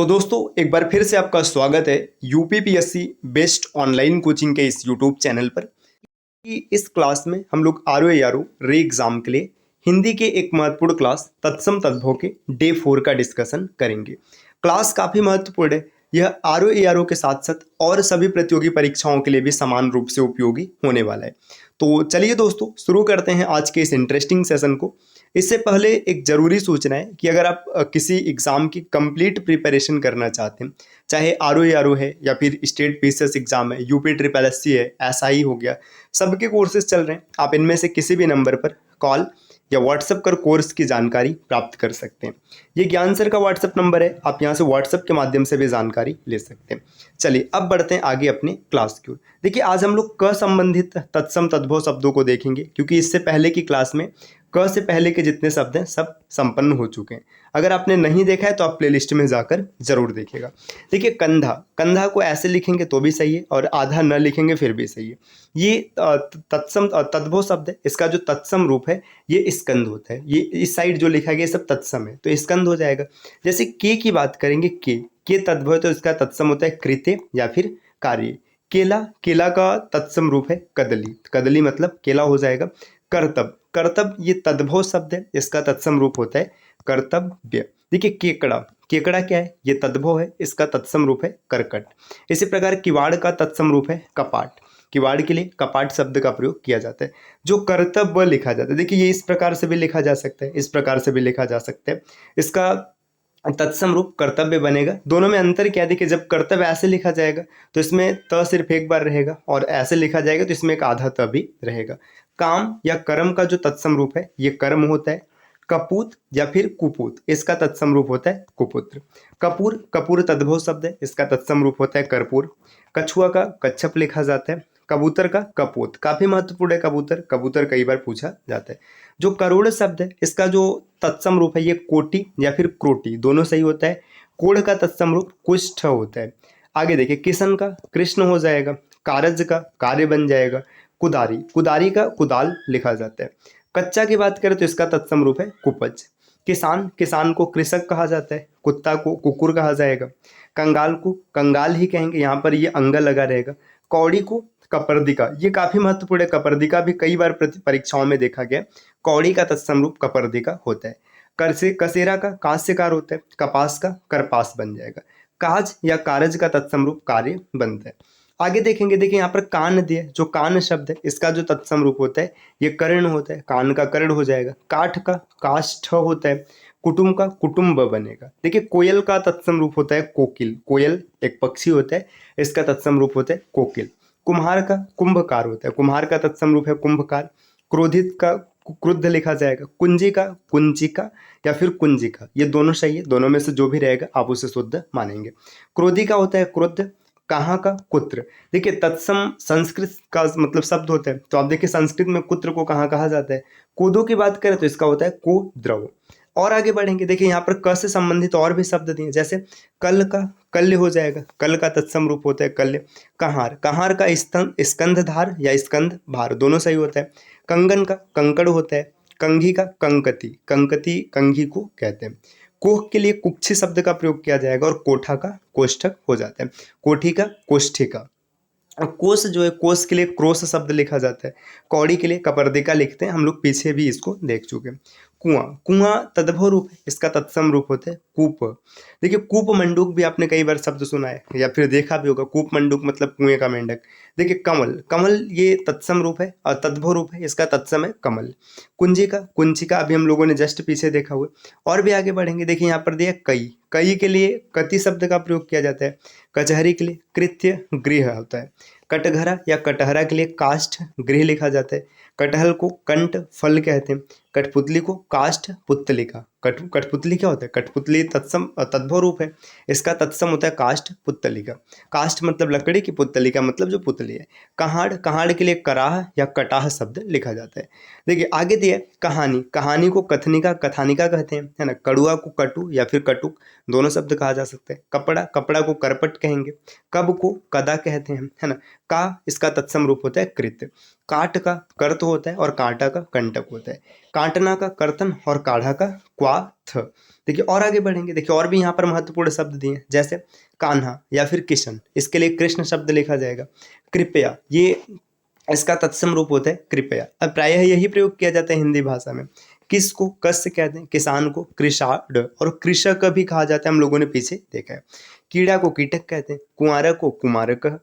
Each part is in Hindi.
तो दोस्तों एक बार फिर से आपका स्वागत है यूपीपीएससी बेस्ट ऑनलाइन कोचिंग के इस यूट्यूब चैनल पर। कि इस क्लास में हम लोग आर ओ आर ओ रे एग्जाम के लिए हिंदी के एक महत्वपूर्ण क्लास तत्सम तद्भव के डे 4 का डिस्कशन करेंगे। क्लास काफ़ी महत्वपूर्ण है। यह आर ओ के साथ साथ और सभी प्रतियोगी परीक्षाओं के लिए भी समान रूप से उपयोगी होने वाला है। तो चलिए दोस्तों शुरू करते हैं आज के इस इंटरेस्टिंग सेशन को। इससे पहले एक ज़रूरी सूचना है कि अगर आप किसी एग्ज़ाम की कंप्लीट प्रिपरेशन करना चाहते हैं, चाहे आर ओ है या फिर स्टेट पीसीएस एग्ज़ाम है, यूपी ट्रिपल एस सी है, एसआई हो गया, सबके कोर्सेज चल रहे हैं। आप इनमें से किसी भी नंबर पर कॉल या व्हाट्सएप कर कोर्स की जानकारी प्राप्त कर सकते हैं। ये ज्ञान सर का व्हाट्सएप नंबर है, आप यहाँ से व्हाट्सएप के माध्यम से भी जानकारी ले सकते हैं। चलिए अब बढ़ते हैं आगे अपने क्लास की ओर। देखिए आज हम लोग क संबंधित तत्सम तद्भव शब्दों को देखेंगे, क्योंकि इससे पहले की क्लास में क से पहले के जितने शब्द हैं सब संपन्न हो चुके हैं। अगर आपने नहीं देखा है तो आप प्लेलिस्ट में जाकर जरूर देखिएगा। देखिए कंधा, कंधा को ऐसे लिखेंगे तो भी सही है और आधा न लिखेंगे फिर भी सही है। ये तत्सम तद्भव शब्द है, इसका जो तत्सम रूप है ये स्कंद होता है। ये इस साइड जो लिखा गया सब तत्सम है तो स्कंद हो जाएगा। जैसे के की बात करेंगे, के तद्भव है तो इसका तत्सम होता है कृत्य या फिर कार्य। केला, केला का तत्सम रूप है कदली, कदली मतलब केला हो जाएगा। कर्तव्य, कर्तव्य ये तद्भव शब्द है, इसका तत्सम रूप होता है कर्तव्य। देखिए केकड़ा, केकड़ा क्या है, ये तद्भव है, इसका तत्सम रूप है करकट। इसी प्रकार किवाड़ का तत्सम रूप है कपाट, किवाड़ के लिए कपाट शब्द का प्रयोग किया जाता है। जो कर्तव्य लिखा जाता है, देखिए ये इस प्रकार से भी लिखा जा सकता है, इस प्रकार से भी लिखा जा सकता है। इसका तत्सम रूप कर्तव्य बनेगा। दोनों में अंतर क्या है, देखिए जब कर्तव्य ऐसे लिखा जाएगा तो इसमें त सिर्फ एक बार रहेगा और ऐसे लिखा जाएगा तो इसमें एक आधा त भी रहेगा। काम या कर्म का जो तत्सम रूप है ये कर्म होता है। कपूत या फिर कुपूत, इसका तत्सम रूप होता है कुपुत्र। कपूर, कपूर तद्भव शब्द है, इसका तत्सम रूप होता है कर्पूर। कछुआ का कच्छप लिखा जाता है। कबूतर का कपोत, काफी महत्वपूर्ण है कबूतर, कबूतर कई बार पूछा जाता है। जो करोड़ शब्द है इसका जो तत्सम रूप है ये कोटि या फिर क्रोटी, दोनों सही होता है। कोढ़ का तत्सम रूप कुष्ठ होता है। आगे देखिए किशन का कृष्ण हो जाएगा। कारज का कार्य बन जाएगा। कुदारी, कुदारी का कुदाल लिखा जाता है। कच्चा की बात करें तो इसका तत्सम रूप है कुपज। किसान, किसान को कृषक कहा जाता है। कुत्ता को कुकुर कहा जाएगा। कंगाल को कंगाल ही कहेंगे, यहाँ पर ये अंग लगा रहेगा। कौड़ी को कपर्दिका, ये काफी महत्वपूर्ण है, कपर्दिका भी कई बार परीक्षाओं में देखा गया। कौड़ी का तत्सम रूप कपर्दिका होता है। करसे, कसेरा का कांस्यकार होता है। कपास का करपास बन जाएगा। काज या कारज का तत्सम रूप कार्य बनता है। आगे देखेंगे, देखिए यहाँ पर कान दिए, जो कान शब्द है इसका जो तत्सम रूप होता है ये कर्ण होता है, कान का कर्ण हो जाएगा। काठ का काष्ठ होता है। कुटुंब का कुटुंब बनेगा। देखिए कोयल का तत्सम रूप होता है कोकिल, कोयल एक पक्षी होता है, इसका तत्सम रूप होता है कोकिल। कुम्हार का कुंभकार होता है, कुम्हार का तत्सम रूप है कुंभकार। क्रोधित का क्रुद्ध लिखा जाएगा। कुंजी का कुंजिका या फिर कुंजिका, ये दोनों सही है, दोनों में से जो भी रहेगा आप उसे शुद्ध मानेंगे। क्रोधी का होता है क्रुद्ध। कहाँ का कुत्र, देखिए तत्सम संस्कृत का मतलब शब्द होता है तो आप देखिए संस्कृत में कुत्र को कहाँ कहा जाता है, कोदो की बात करें तो इसका होता है को द्रव। और आगे बढ़ेंगे, देखिए यहाँ पर क से संबंधित और भी शब्द दिए, जैसे कल का कल्य हो जाएगा, कल का तत्सम रूप होता है कल्य। कहार, कहार का स्कंधधार या स्कंध भार, दोनों सही होता है। कंगन का कंकड़ होता है। कंघी का कंकती, कंकती कंघी को कहते हैं। कोह के लिए कुक्षी शब्द का प्रयोग किया जाएगा और कोठा का कोष्ठक हो जाता है। कोठी का कोष्ठिका। और कोस जो है, कोस के लिए क्रोस शब्द लिखा जाता है। कौड़ी के लिए कपर्दिका लिखते हैं, हम लोग पीछे भी इसको देख चुके हैं। कुआं, कुआं तद्भव रूप है, इसका तत्सम रूप होता है कूप। देखिए कूप मंडूक भी आपने कई बार शब्द सुना है या फिर देखा भी होगा, कूप मंडूक मतलब कुएं का मेंढक। देखिए कमल, कमल ये तत्सम रूप है और तद्भव रूप है, इसका तत्सम है कमल। कुंजिका, कुंचिका अभी हम लोगों ने जस्ट पीछे देखा हुआ। और भी आगे बढ़ेंगे, देखिए यहाँ पर दिया कई, कई के लिए कति शब्द का प्रयोग किया जाता है। कचहरी के लिए कृत्य गृह होता है। कटघरा या कटहरा के लिए काष्ठ गृह लिखा जाता है। कटहल को कंठ फल कहते हैं। कठपुतली को काष्ठ पुतलिका। कठपुतली क्या होता है, कठपुतली तत्सम तद्भव रूप है, इसका तत्सम होता है काष्ठ पुतलिका। काष्ठ मतलब लकड़ी की, पुतलिका मतलब जो पुतली है। कहाड़, कहाड़ के लिए कराह या कटाह शब्द लिखा जाता है। देखिए आगे दिया कहानी, कहानी को कथनिका कथानिका कहते हैं, है ना। कड़ुआ को कटु या फिर कटुक, दोनों शब्द कहा जा सकता है। कपड़ा, कपड़ा को करपट कहेंगे। कब को कदा कहते हैं, है ना। का इसका तत्सम रूप होता है कृत। काट का कर्त होता है और कांटा का कंटक होता है। काटना का कर्तन और काढ़ा का क्वाथ। देखिए और आगे बढ़ेंगे, देखिए और भी यहाँ पर महत्वपूर्ण शब्द दिए हैं, जैसे कान्हा या फिर किशन, इसके लिए कृष्ण शब्द लिखा जाएगा। कृपया, ये इसका तत्सम रूप होता है कृपया। अब प्रायः यही प्रयोग किया जाता है हिंदी भाषा में। किस को कस से कहते हैं, किसान को कृषाड और कृषक भी कहा जाता है, हम लोगों ने पीछे देखा है। कीड़ा को कीटक कहते हैं, कुंवारा को कुमारक,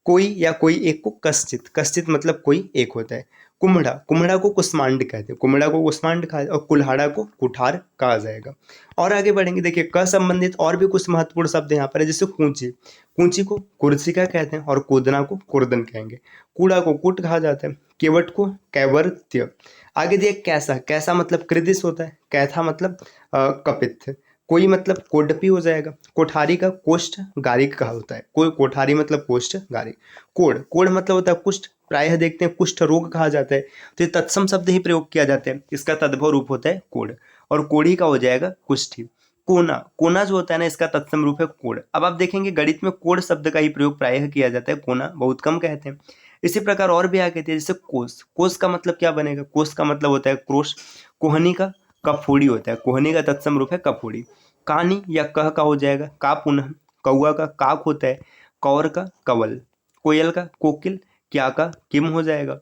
कोई या कोई एक को कश्चित, कश्चित मतलब कोई एक होता है। कुम्हड़ा, कुम्हड़ा को कुष्मांड कहते हैं, कुम्हड़ा को कुष्मांड कहा, और कुल्हाड़ा को कुठार कहा जाएगा। और आगे बढ़ेंगे, देखिए क संबंधित और भी कुछ महत्वपूर्ण शब्द यहाँ पर है, जैसे कूंची, कूंची को कुर्सिका कहते हैं और कूदना को कुर्दन कहेंगे। कूड़ा को कूट कहा जाता है, केवट को कैवर्त्य। आगे दिए कैसा, कैसा मतलब कृदिश होता है, कैथा मतलब कपित। कोई मतलब कोडपी हो जाएगा। कोठारी का कोष्ठ गारिक कहा होता है, कोई कोठारी मतलब कोष्ठ गारिक। कोढ़, कोढ़ मतलब होता है कुष्ठ, प्रायः देखते हैं कुष्ठ रोग कहा जाता है, तो ये तत्सम शब्द ही प्रयोग किया जाता है, इसका तद्भव रूप होता है कोढ़, और कोढ़ी का हो जाएगा कुष्ठी। कोना, कोना जो होता है ना, इसका तत्सम रूप है कोढ़। अब आप देखेंगे गणित में कोढ़ शब्द का ही प्रयोग प्रायः किया जाता है, कोना बहुत कम कहते हैं। इसी प्रकार और भी आगे थे, जैसे कोस, कोस का मतलब क्या बनेगा, कोस का मतलब होता है क्रोश। कोहनी का कफोड़ी होता है, कोहनी का तत्सम रूप है कफोड़ी। कानी या कह का हो जाएगा का पुनः। कौआ का काक होता है, कौर का कवल, कोयल का कोकिल, क्या का किम हो जाएगा।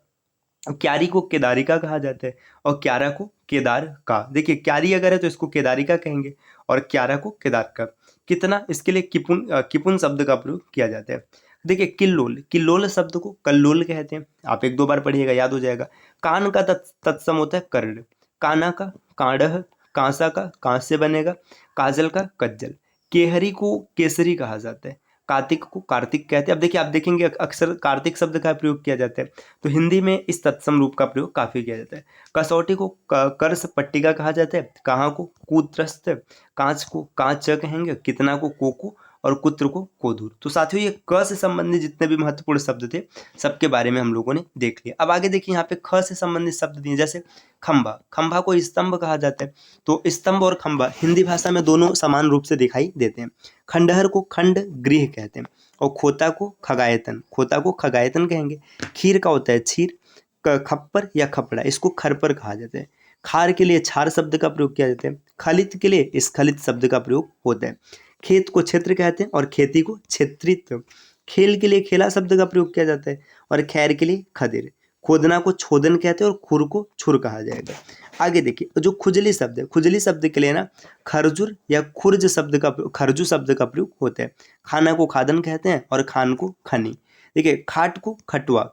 क्यारी को केदारिका कहा जाता है और क्यारा को केदार का। देखिए क्यारी अगर है तो इसको केदारिका कहेंगे और क्यारा को केदार का। कितना, इसके लिए किपुन, किपुन शब्द का प्रयोग किया जाता है। देखिए किल्लोल, किल्लोल शब्द को कल्लोल कहते हैं, आप एक दो बार पढ़िएगा याद हो जाएगा। कान का तत्सम होता है कर्ण, काना का काढ़, कांसा का कांस से बनेगा, काजल का कज्जल। केहरी को केसरी कहा जाता है, कार्तिक को कार्तिक कहते हैं। अब देखिए आप देखेंगे अक्सर कार्तिक शब्द का प्रयोग किया जाता है, तो हिंदी में इस तत्सम रूप का प्रयोग काफी किया जाता है। कसौटी को कर्स पट्टिका कहा जाता है, कहाँ को कूत्रस्त, कांच को कांच कहेंगे, कितना को कोकू और कुत्र को कोधूर। तो साथियों ये क से संबंधित जितने भी महत्वपूर्ण शब्द थे सबके बारे में हम लोगों ने देख लिया। अब आगे देखिए यहाँ पे ख से संबंधित शब्द दिए, जैसे खंभा, खंभा को स्तंभ कहा जाता है, तो स्तंभ और खंभा हिंदी भाषा में दोनों समान रूप से दिखाई देते हैं। खंडहर को खंड गृह कहते हैं और खोता को खगायतन, खोता को खगायतन कहेंगे। खीर का होता है छीर, खप्पर या खपड़ा, इसको खरपर कहा जाता है। खार के लिए छार शब्द का प्रयोग किया जाता है, खलित के लिए स्खलित शब्द का प्रयोग होता है। खेत को क्षेत्र कहते हैं और खेती को क्षेत्रित। खेल के लिए खेला शब्द का प्रयोग किया जाता है और खैर के लिए खदिर। खोदना को छोदन कहते हैं और खुर को छुर कहा जाएगा। आगे देखिए जो खुजली शब्द है, खुजली शब्द के लिए ना खरजुर या खुर्ज शब्द का, खरजू शब्द का प्रयोग होता है। खाना को खादन कहते हैं और खान को खनी। देखिए खाट को खटुआ,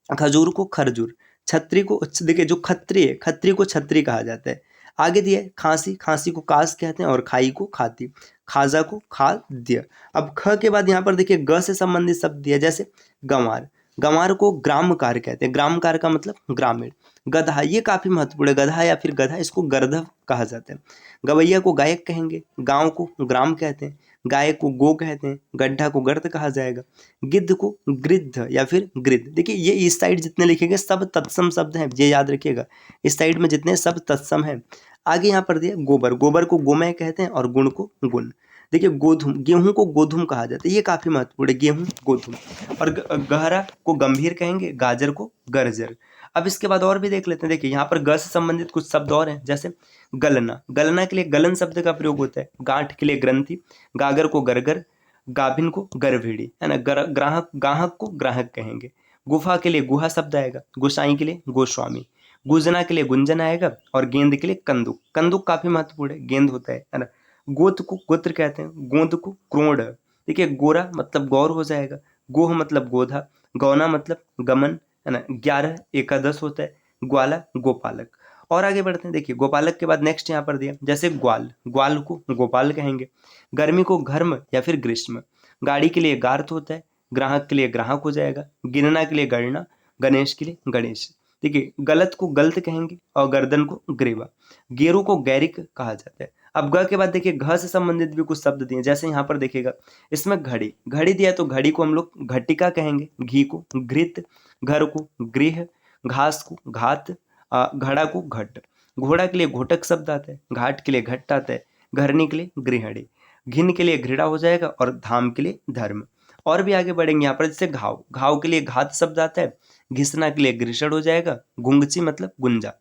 खजूर को खरजूर, छतरी को, देखिए जो खत्री है खत्री को छतरी कहा जाता है। आगे दिया है खांसी, खांसी को कास कहते हैं और खाई को खाती, खाजा को खाद्य। अब ख के बाद यहाँ पर देखिए ग से संबंधित शब्द दिया, जैसे गंवार, गंवार को ग्रामकार कहते हैं, ग्रामकार का मतलब ग्रामीण। गधा, ये काफी महत्वपूर्ण है, गधा या फिर गधा, इसको गर्दभ कहा जाता है। गवैया को गायक कहेंगे, गांव को ग्राम कहते हैं, गाय को गो कहते हैं, गड्ढा को गर्त कहा जाएगा, गिद्ध को गृद्ध या फिर गृद्ध। देखिए ये इस साइड जितने लिखेंगे सब तत्सम शब्द हैं, ये याद रखिएगा, इस साइड में जितने सब तत्सम हैं। आगे यहाँ पर दिया गोबर, गोबर को गोमय कहते हैं और गुण को गुण। देखिए गोधूम, गेहूं को गोधूम कहा जाता है, ये काफी महत्वपूर्ण है, गेहूं गोधूम। और गहरा को गंभीर कहेंगे, गाजर को गर्जर। अब इसके बाद और भी देख लेते हैं, देखिए यहाँ पर ग से संबंधित कुछ शब्द और हैं, जैसे गलना, गलना के लिए गलन शब्द का प्रयोग होता है। गांठ के लिए ग्रंथि, गागर को गरगर, गाभिन को गर्भिणी, है ना। ग्राहक, गाहक को ग्राहक कहेंगे। गुफा के लिए गुहा शब्द आएगा, गोसाई के लिए गोस्वामी, गुजना के लिए गुंजन आएगा और गेंद के लिए कंदुक, कंदुक काफी महत्वपूर्ण है, गेंद होता है ना। गोत को गोत्र कहते हैं, गोंद को क्रोड़। देखिए गोरा मतलब गौर हो जाएगा, गोह मतलब गोधा, गौना मतलब गमन, है ना। 11 एकादश होता है, ग्वाला गोपालक। और आगे बढ़ते हैं, देखिए गोपालक के बाद नेक्स्ट यहाँ पर दिया, जैसे ग्वाल, ग्वाल को गोपाल कहेंगे। गर्मी को घर्म या फिर ग्रीष्म, गाड़ी के लिए गार्थ होता है, ग्राहक के लिए ग्राहक हो जाएगा, गिनना के लिए गणना, गणेश के लिए गणेश। देखिए गलत को गलत कहेंगे और गर्दन को ग्रीवा, गेरू को गैरिक कहा जाता है। अब ग के बाद देखिए घ से संबंधित भी कुछ शब्द दिए, जैसे यहाँ पर देखिएगा इसमें घड़ी, घड़ी दिया तो घड़ी को हम लोग घटिका कहेंगे, घी को घृत, घर को गृह, घास को घात, घड़ा को घट। घोड़ा के लिए घोटक शब्द आता है, घाट के लिए घट्ट आता है, घरनी के लिए गृहिणी, घिन के लिए घृणा हो जाएगा और धाम के लिए धर्म। और भी आगे बढ़ेंगे यहाँ पर, जैसे घाव, घाव के लिए घात शब्द आता है, घिसना के लिए घृषण हो जाएगा, गुंगची मतलब गुंजा,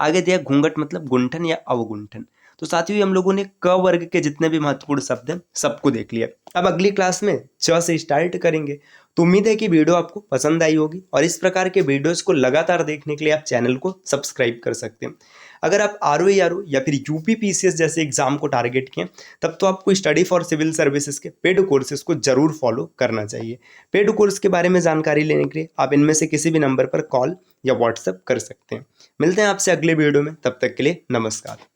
आगे दिया घूंघट मतलब गुंठन या अवगुंठन। तो साथियों हम लोगों ने क वर्ग के जितने भी महत्वपूर्ण शब्द हैं सबको देख लिया। अब अगली क्लास में च से स्टार्ट करेंगे। तो उम्मीद है कि वीडियो आपको पसंद आई होगी और इस प्रकार के वीडियोस को लगातार देखने के लिए आप चैनल को सब्सक्राइब कर सकते हैं। अगर आप आरओ या फिर यूपी पीसीएस जैसे एग्जाम को टारगेट किए तब तो आपको स्टडी फॉर सिविल सर्विसेज के पेड कोर्सेज को जरूर फॉलो करना चाहिए। पेड कोर्स के बारे में जानकारी लेने के लिए आप इनमें से किसी भी नंबर पर कॉल या व्हाट्सएप कर सकते हैं। मिलते हैं आपसे अगले वीडियो में, तब तक के लिए नमस्कार।